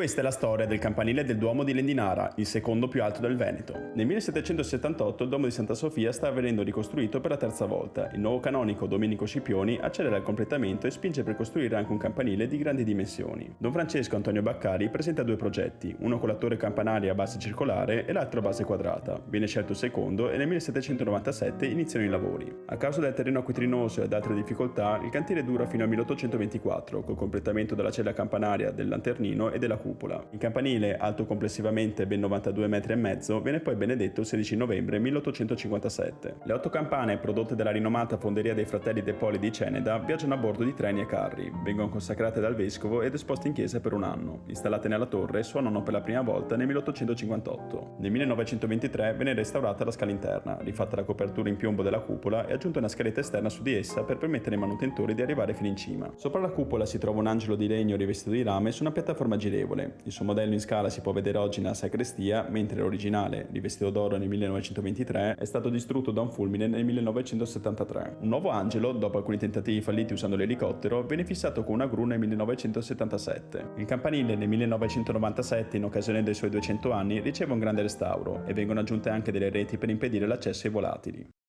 Questa è la storia del campanile del Duomo di Lendinara, il secondo più alto del Veneto. Nel 1778 il Duomo di Santa Sofia sta venendo ricostruito per la terza volta. Il nuovo canonico Domenico Scipioni accelera il completamento e spinge per costruire anche un campanile di grandi dimensioni. Don Francesco Antonio Baccari presenta due progetti, uno con la torre campanaria a base circolare e l'altro a base quadrata. Viene scelto il secondo e nel 1797 iniziano i lavori. A causa del terreno acquitrinoso e ad altre difficoltà, il cantiere dura fino al 1824, col completamento della cella campanaria, del lanternino e della cupola. Il campanile, alto complessivamente ben 92 metri e mezzo, viene poi benedetto il 16 novembre 1857. Le 8 campane, prodotte dalla rinomata fonderia dei fratelli De Poli di Ceneda, viaggiano a bordo di treni e carri, vengono consacrate dal vescovo ed esposte in chiesa per un anno. Installate nella torre, suonano per la prima volta nel 1858. Nel 1923 viene restaurata la scala interna, rifatta la copertura in piombo della cupola e aggiunta una scaletta esterna su di essa per permettere ai manutentori di arrivare fino in cima. Sopra la cupola si trova un angelo di legno rivestito di rame su una piattaforma girevole. Il suo modello in scala si può vedere oggi nella sacrestia, mentre l'originale, rivestito d'oro nel 1923, è stato distrutto da un fulmine nel 1973. Un nuovo angelo, dopo alcuni tentativi falliti usando l'elicottero, venne fissato con una gru nel 1977. Il campanile nel 1997, in occasione dei suoi 200 anni, riceve un grande restauro e vengono aggiunte anche delle reti per impedire l'accesso ai volatili.